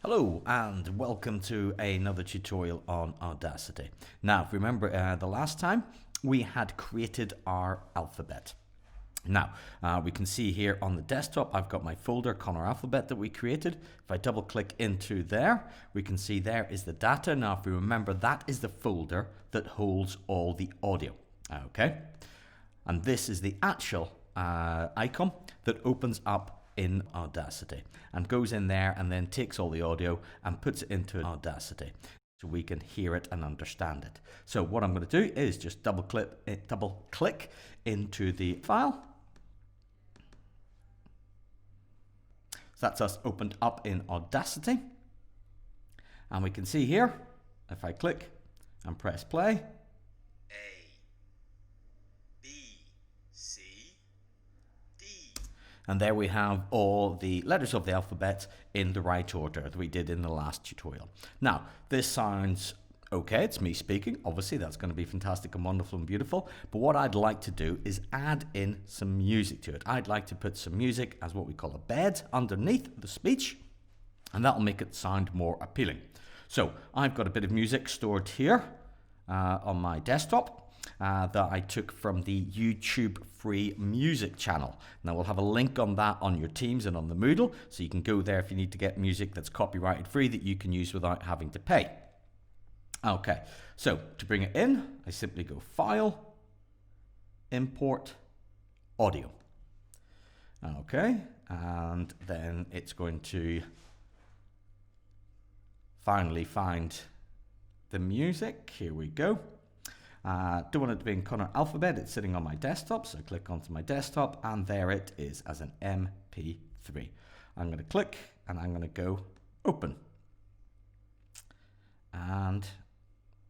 Hello and welcome to another tutorial on Audacity. Now, if you remember the last time, we had created our alphabet. Now, we can see here on the desktop, I've got my folder, Connor Alphabet, that we created. If I double click into there, we can see there is the data. Now, if you remember, that is the folder that holds all the audio. Okay. And this is the actual icon that opens up in Audacity and goes in there and then takes all the audio and puts it into Audacity so we can hear it and understand it. So what I'm going to do is just double click into the file. So that's us opened up in Audacity, and we can see here, if I click and press play, and there we have all the letters of the alphabet in the right order that we did in the last tutorial. Now, this sounds okay, it's me speaking. Obviously, that's going to be fantastic and wonderful and beautiful. But what I'd like to do is add in some music to it. I'd like to put some music as what we call a bed underneath the speech, and that'll make it sound more appealing. So I've got a bit of music stored here on my desktop. That I took from the YouTube free music channel. Now we'll have a link on that on your Teams and on the Moodle, so you can go there if you need to get music that's copyrighted free that you can use without having to pay. Okay, so to bring it in, I simply go File, Import, Audio. Okay, and then it's going to finally find the music. Here we go. Don't want it to be in Connor Alphabet, it's sitting on my desktop, so click onto my desktop and there it is as an MP3. I'm going to click and I'm going to go open. And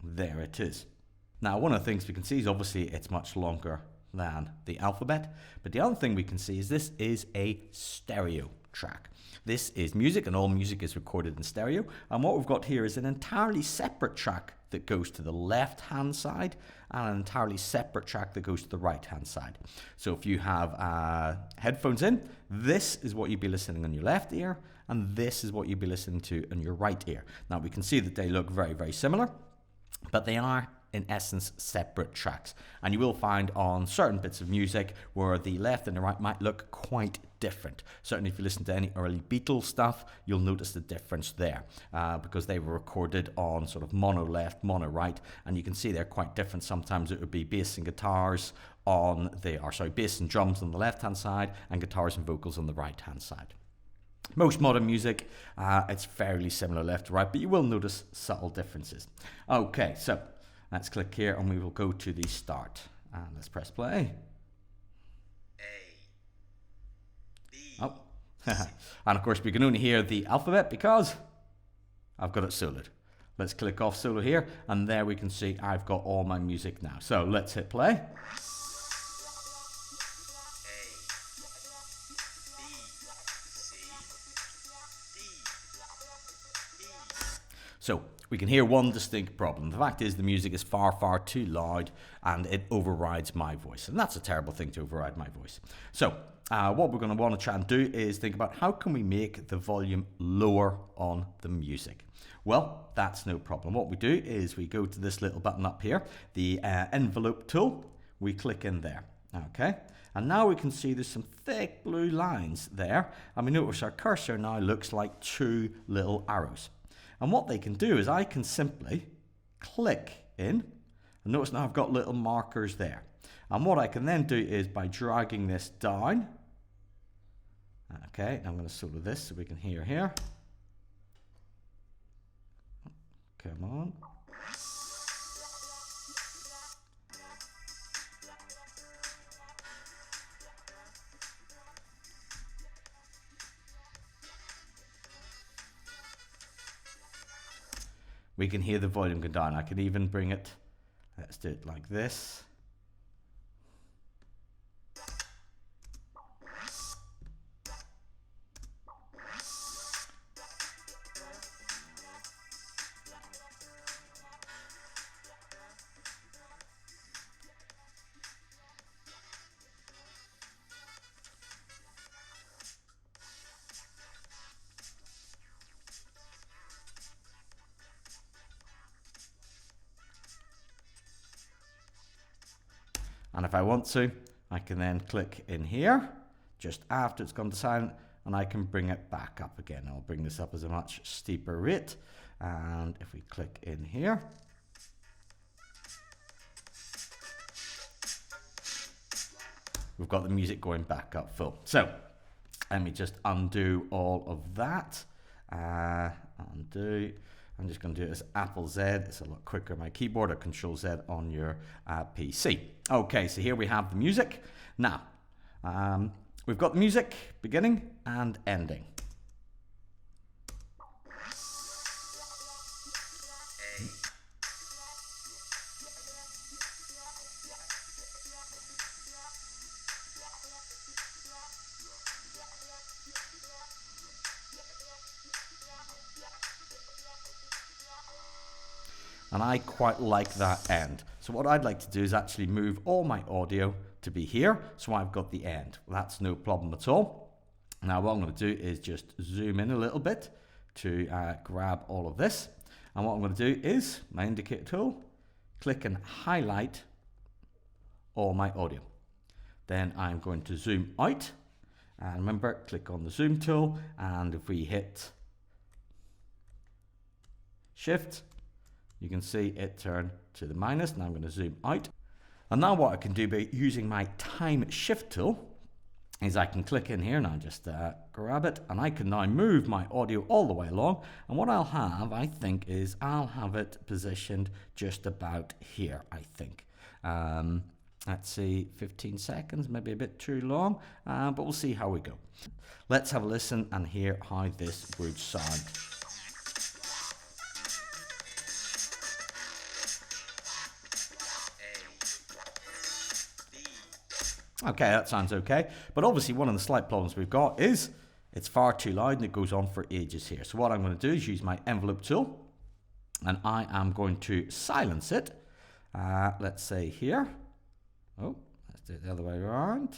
there it is. Now, one of the things we can see is obviously it's much longer than the alphabet, but the other thing we can see is this is a stereo track. This is music, and all music is recorded in stereo, and what we've got here is an entirely separate track that goes to the left hand side and an entirely separate track that goes to the right hand side. So if you have headphones in, this is what you'd be listening on your left ear, and this is what you'd be listening to in your right ear. Now we can see that they look very, very similar, but they are in essence separate tracks, and you will find on certain bits of music where the left and the right might look quite different. Certainly if you listen to any early Beatles stuff, you'll notice the difference there because they were recorded on sort of mono left, mono right, and you can see they're quite different. Sometimes it would be bass and guitars on the, bass and drums on the left hand side and guitars and vocals on the right hand side. Most modern music, it's fairly similar left to right, but you will notice subtle differences. Okay, so let's click here and we will go to the start. And let's press play. Oh. And of course we can only hear the alphabet because I've got it soloed. Let's click off solo here, and there we can see I've got all my music now. So let's hit play. So we can hear one distinct problem. The fact is the music is far, far too loud and it overrides my voice. And that's a terrible thing, to override my voice. So what we're going to want to try and do is think about how can we make the volume lower on the music. Well, that's no problem. What we do is we go to this little button up here, the envelope tool. We click in there. Okay. And now we can see there's some thick blue lines there. And we notice our cursor now looks like two little arrows. And what they can do is I can simply click in, and notice now I've got little markers there. And what I can then do is by dragging this down, okay, I'm going to solo this so we can hear here. Come on. We can hear the volume go down. I can even bring it, let's do it like this. if I want to, I can then click in here just after it's gone to silent, and I can bring it back up again. I'll bring this up as a much steeper rate, and if we click in here, we've got the music going back up full. So let me just undo all of that. Undo. I'm just going to do it as Apple Z. It's a lot quicker on my keyboard, or Control Z on your PC. Okay, so here we have the music. Now, we've got the music beginning and ending. And I quite like that end. So what I'd like to do is actually move all my audio to be here, so I've got the end. That's no problem at all. Now what I'm going to do is just zoom in a little bit to grab all of this. And what I'm going to do is, my indicator tool, click and highlight all my audio. Then I'm going to zoom out. And remember, click on the zoom tool, and if we hit Shift, you can see it turn to the minus. Now I'm going to zoom out. And now what I can do by using my time shift tool is I can click in here, and I'll just grab it, and I can now move my audio all the way along. And what I'll have, I think, is I'll have it positioned just about here, I think. Let's see, 15 seconds, maybe a bit too long, but we'll see how we go. Let's have a listen and hear how this would sound. Okay, that sounds okay. But obviously one of the slight problems we've got is it's far too loud and it goes on for ages here. So what I'm going to do is use my envelope tool, and I am going to silence it. Let's say here. Oh, let's do it the other way around.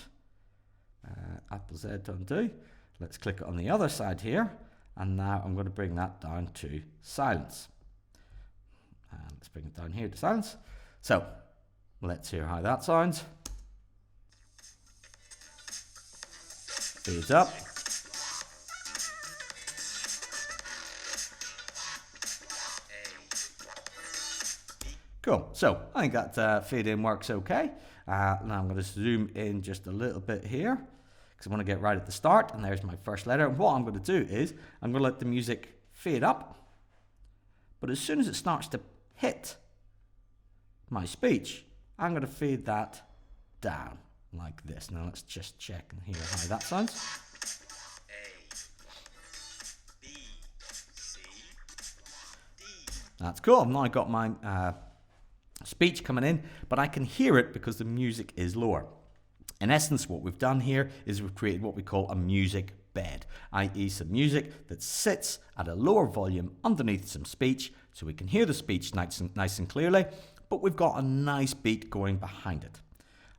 Apple Z to undo. Let's click it on the other side here. And now I'm going to bring that down to silence. Let's bring it down here to silence. So let's hear how that sounds. Fades up. Cool. So I think that fade in works okay. Now I'm going to zoom in just a little bit here because I want to get right at the start. And there's my first letter. And what I'm going to do is I'm going to let the music fade up. But as soon as it starts to hit my speech, I'm going to fade that down. Like this. Now let's just check and hear how that sounds. A, B, C, D. That's cool. I've now got my speech coming in, but I can hear it because the music is lower. In essence, what we've done here is we've created what we call a music bed, i.e. some music that sits at a lower volume underneath some speech, so we can hear the speech nice and clearly, but we've got a nice beat going behind it.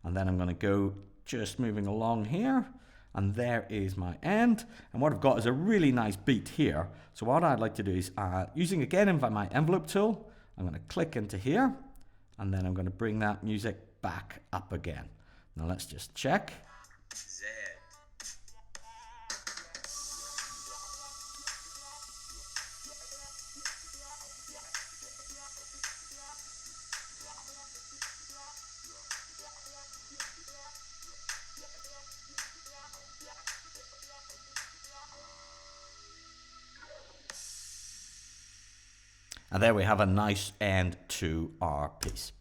And then I'm going to go just moving along here, and there is my end. And what I've got is a really nice beat here. So what I'd like to do is, using again my envelope tool, I'm going to click into here, and then I'm going to bring that music back up again. Now let's just check. Z. And there we have a nice end to our piece.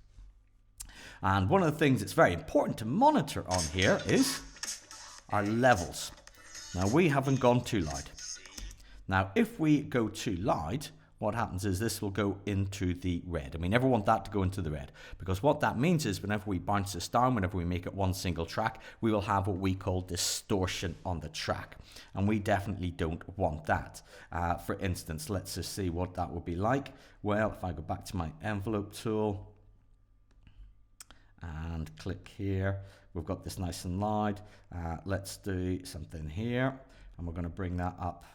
And one of the things that's very important to monitor on here is our levels. Now we haven't gone too loud. Now if we go too loud, what happens is this will go into the red. And we never want that to go into the red, because what that means is whenever we bounce this down, whenever we make it one single track, we will have what we call distortion on the track. And we definitely don't want that. For instance, let's just see what that would be like. Well, if I go back to my envelope tool and click here, we've got this nice and loud. Let's do something here, and we're going to bring that up.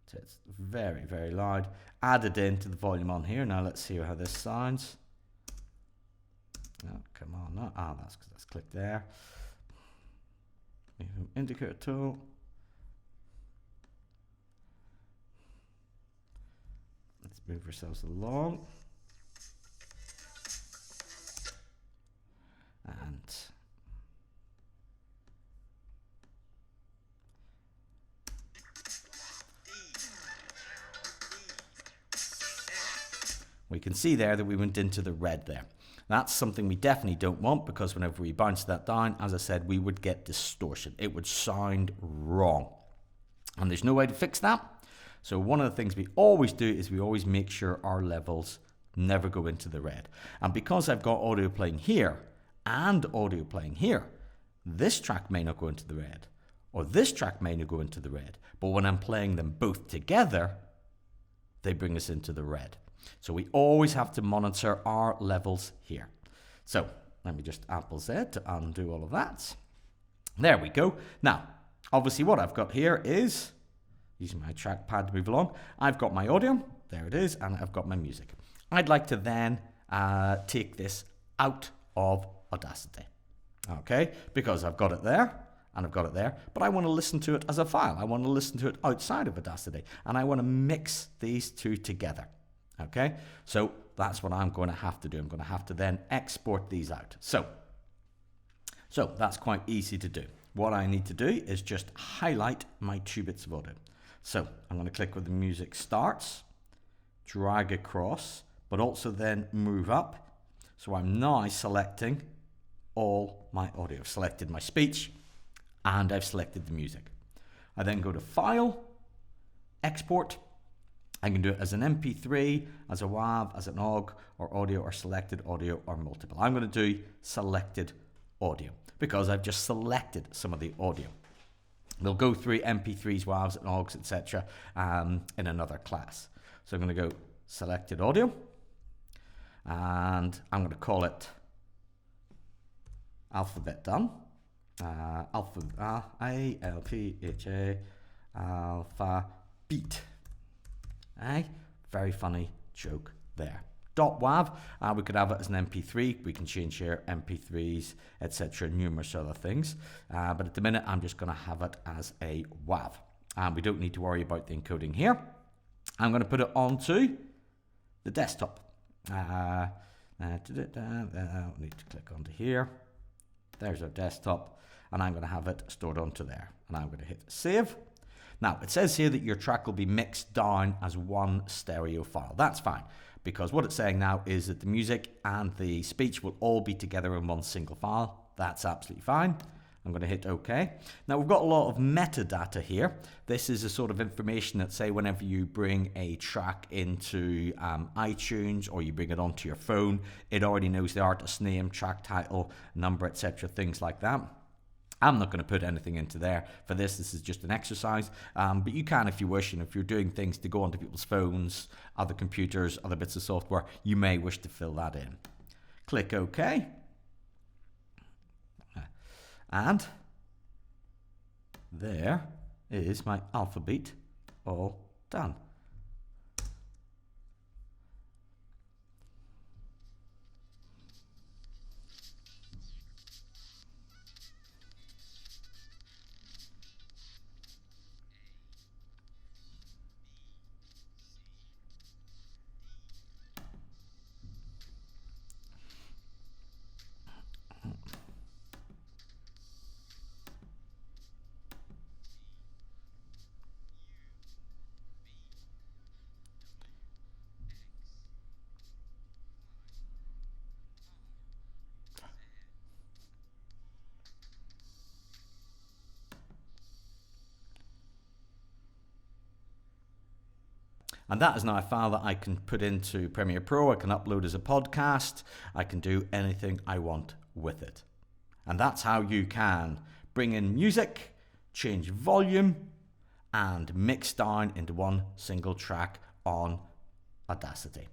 So it's very, very loud. Add it into the volume on here. Now let's see how this sounds. No, come on, no. That's because that's clicked there. Indicator tool. Let's move ourselves along. And we can see there that we went into the red there. That's something we definitely don't want, because whenever we bounce that down, as I said, we would get distortion. It would sound wrong. And there's no way to fix that. So one of the things we always do is we always make sure our levels never go into the red. And because I've got audio playing here and audio playing here, this track may not go into the red, or this track may not go into the red. But when I'm playing them both together, they bring us into the red. So we always have to monitor our levels here. So let me just Apple Z to undo all of that. There we go. Now, obviously what I've got here is, using my trackpad to move along, I've got my audio, there it is, and I've got my music. I'd like to then take this out of Audacity, okay? Because I've got it there, and I've got it there, but I want to listen to it as a file. I want to listen to it outside of Audacity, and I want to mix these two together. Okay, so that's what I'm going to have to do. I'm going to have to then export these out. So that's quite easy to do. What I need to do is just highlight my 2 bits of audio. So I'm going to click where the music starts, drag across, but also then move up. So I'm now selecting all my audio. I've selected my speech and I've selected the music. I then go to File, Export. I can do it as an MP3, as a WAV, as an OGG, or audio, or selected audio, or multiple. I'm going to do selected audio because I've just selected some of the audio. We'll go through MP3s, WAVs, and OGGs, etc. In another class. So I'm going to go selected audio, and I'm going to call it alphabet done. A-L-P-H-A, alpha beat. Very funny joke there. .wav, we could have it as an MP3. We can change here MP3s, etc., numerous other things. But at the minute, I'm just going to have it as a WAV. We don't need to worry about the encoding here. I'm going to put it onto the desktop. I need to click onto here. There's our desktop, and I'm going to have it stored onto there. And I'm going to hit save. Now, it says here that your track will be mixed down as one stereo file. That's fine, because what it's saying now is that the music and the speech will all be together in one single file. That's absolutely fine. I'm going to hit OK. Now, we've got a lot of metadata here. This is a sort of information that, say, whenever you bring a track into iTunes or you bring it onto your phone, it already knows the artist's name, track title, number, etc., things like that. I'm not going to put anything into there for this. This is just an exercise. But you can, if you wish, and if you're doing things to go onto people's phones, other computers, other bits of software, you may wish to fill that in. Click OK. And there is my alphabet all done. And that is now a file that I can put into Premiere Pro. I can upload as a podcast. I can do anything I want with it. And that's how you can bring in music, change volume, and mix down into one single track on Audacity.